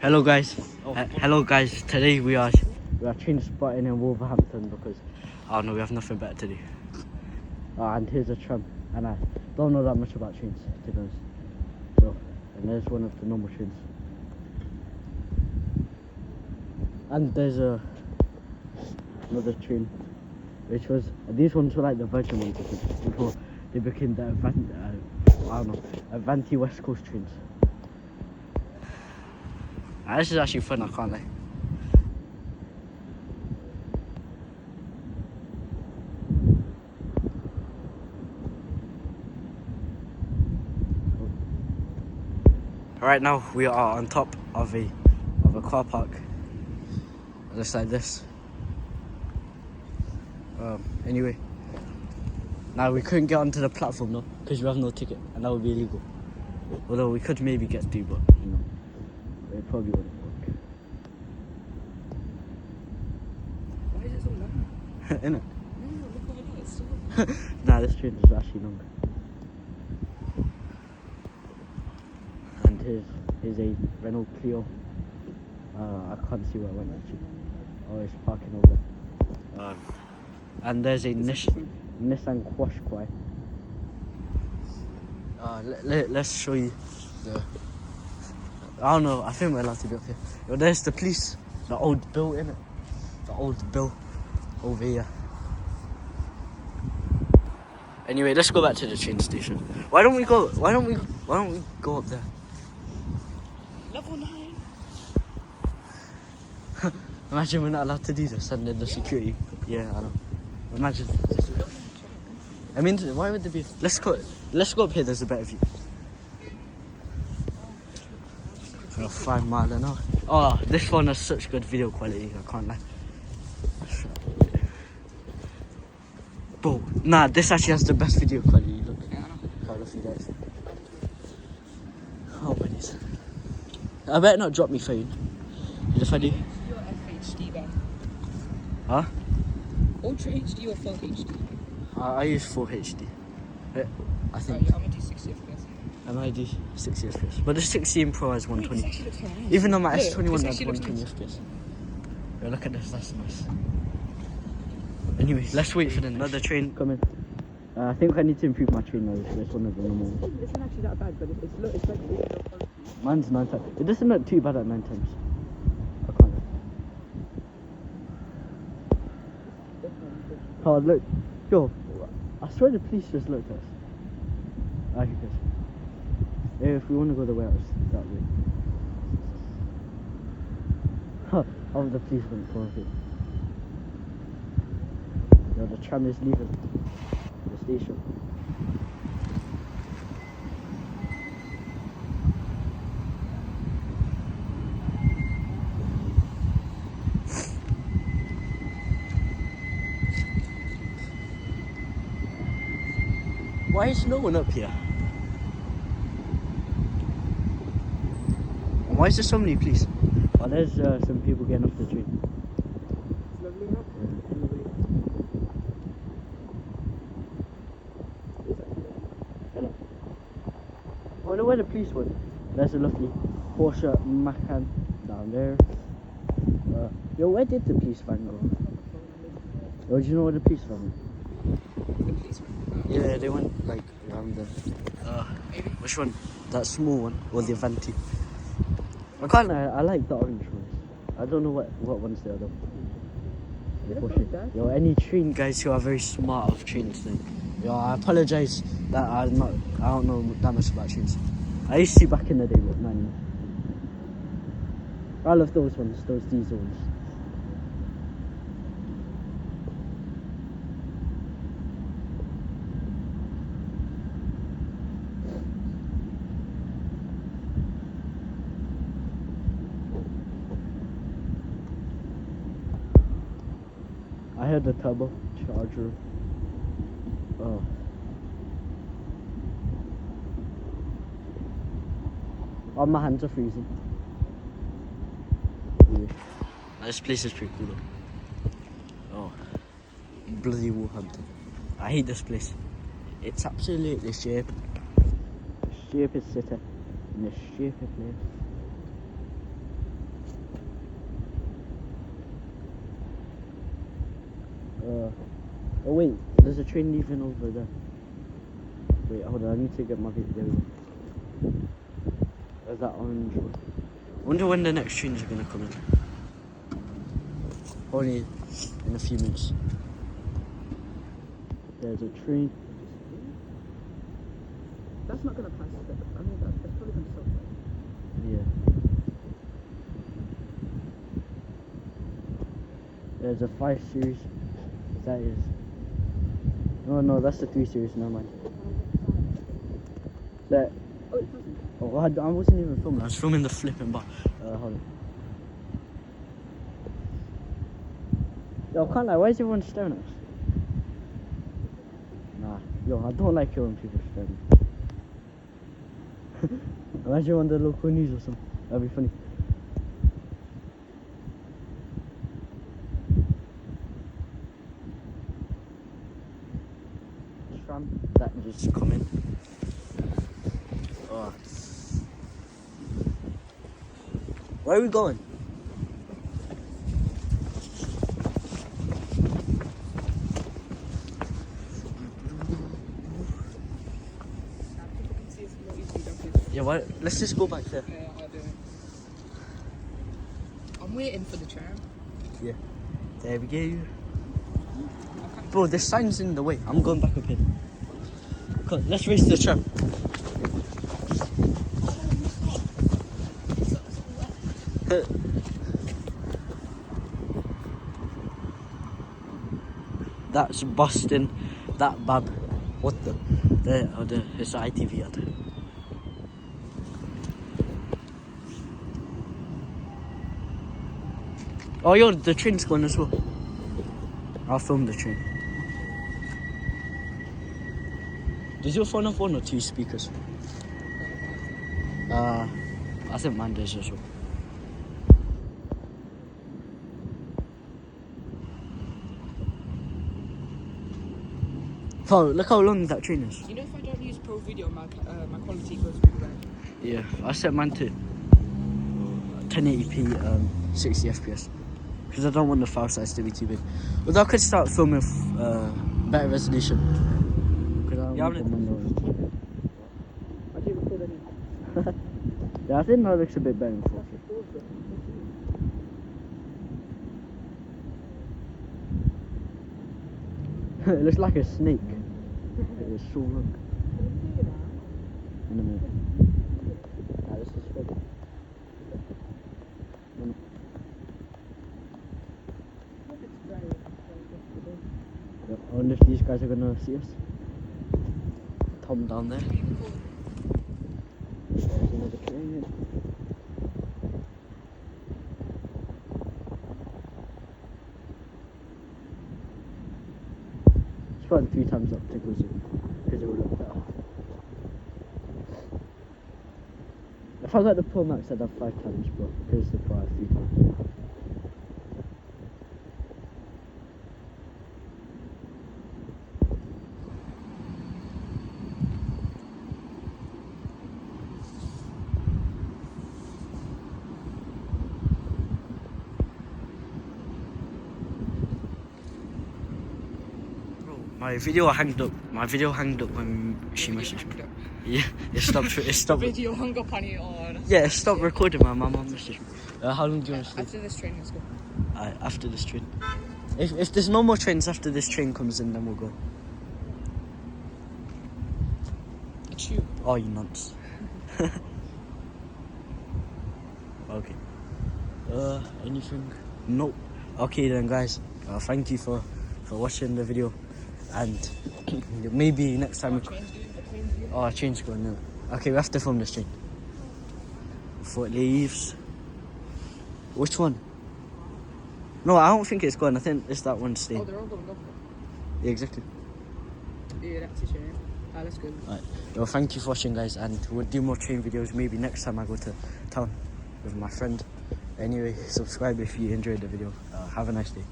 Hello guys. Hello guys. Today we are train spotting in Wolverhampton because I don't know, we have nothing better to do. And here's a tram, and I don't know that much about trains, to be honest. So, and there's one of the normal trains. And there's another train, which was these ones were like the Virgin ones before they became the Avanti West Coast trains. This is actually fun, I can't lie. Right now we are on top of a car park, just like this. Anyway, now we couldn't get onto the platform though because we have no ticket, and that would be illegal. Although we could maybe get through, but you know, it probably wouldn't work. Why is it so long? Innit? No, look over there, it's so long. Nah, this train is actually long. And here's a Renault Clio. I can't see where I went actually. Oh, it's parking over there. And there's a Nissan Qashqai. Let's show you the... I don't know, I think we're allowed to be up here. Yo, there's the police, the old bill, innit? The old bill over here. Anyway, let's go back to the train station. Why don't we go up there? Level 9. Imagine we're not allowed to do this, and then the security. Yeah, I know. Imagine. I mean, why would there be? Let's go up here. There's a better view. 5 miles an hour. Oh, this phone has such good video quality. I can't lie. Bro, nah, this actually has the best video quality. Look. Yeah, I know. Hold a few days. Oh my days. I better not drop me phone. If I do. Your FHD band. Huh? Ultra HD or full HD? I use full HD. I think. I'm gonna do 60 FPS. I might do 60 FPS. But the 16 Pro has 120. This actually looks nice. Even though my Look, S21 this has actually looks 120 nice. FPS. Yeah, look at this, that's nice. Anyway, let's wait for the another train coming. I think I need to improve my train now. It's one of the normal ones. It's not actually that bad, but it's like... Mine's 9 times. It doesn't look too bad at 9 times. I can't lie. Oh, look. Yo, I swear the police just looked at us. Ah, he goes. If we want to go the way out, it's that way. Oh, the police went for it. Yo, the tram is leaving the station. Why is no one up here? Why is there so many police? Oh, there's some people getting off the train. It's lovely enough. Hello. I wonder where the police went. There's a lovely Porsche Macan down there. Yo, where did the police van go? Oh, do you know where the police van went? The police went. Yeah, they went like around there. Maybe. Which one? That small one or the Avanti? I can't. I like the orange ones. I don't know what ones they are though. Yo, any train guys who are very smart of trains then. Yo, I apologize that I don't know that much about trains. I used to back in the day, but not anymore. I love those ones, those diesel ones. I had the turbo charger. Oh. Oh, my hands are freezing. Yeah. This place is pretty cool though. Oh. Bloody Wolverhampton. I hate this place. It's absolutely stupid. Stupid city in a stupid place. Oh wait, there's a train leaving over there. Wait, hold on, I need to get my video. There we go. There's that orange one. I wonder when the next trains are gonna come in. Only in a few minutes. There's a train. That's not gonna pass. I mean, that's probably gonna stop. Yeah. There's a 5 series. That is. No, that's the 3 series. Never mind. That. Oh, it's passing. Oh, I wasn't even filming. I was filming the flipping bar. Hold on. Yo, I can't lie. Why is everyone staring at us? Nah. Yo, I don't like it when people stare at me. Imagine on the local news or something. That'd be funny. Tram that just come in. Oh. Where are we going? Yeah, why? Let's just go back there. Yeah, I'll do it. I'm waiting for the tram. Yeah. There we go. Bro, the sign's in the way. I'm going back up here. Come on, let's race the tram. That's busting that bab. What the? It's the ITV ad. Oh, yo, the train's going as well. I'll film the train. Does your phone have 1 or 2 speakers? I think mine does as well. Oh, look how long that train is. You know, if I don't use Pro Video, my quality goes really bad. Yeah, I set mine to 1080p, 60 FPS. Because I don't want the file size to be too big. Although I could start filming better resolution. Yeah, I didn't record any. Yeah, I think that looks a bit better in 4K. It looks like a snake. It is so long. In a minute. Ah, this is good. I wonder if these guys are gonna see us. Tom down there. There's another train. It's probably 3 times optical zoom because it will look better. If I got the Pro Max, I'd have 5 times, but because the Pro I have 3 times. My video hanged up. My video hanged up when she messaged me. Yeah, it stopped. It stopped. Video hung up on you. Oh, Yeah, it stopped recording. My mum messaged me. How long do you want to stay? after this train, let's go. After this train. If there's no more trains after this train comes in, then we'll go. It's you. Oh, you nonce. Okay. Anything? Nope. Okay then, guys. Thank you for watching the video, and maybe next time. Oh, a train's going now. Okay, we have to film this train before it leaves. Which one? No, I don't think it's gone. I think it's that one staying. Oh, they're all going up. Yeah, exactly. Yeah, that's a shame. Let's go. Alright. Well, thank you for watching, guys, and we'll do more train videos maybe next time I go to town with my friend. Anyway, subscribe if you enjoyed the video. Have a nice day.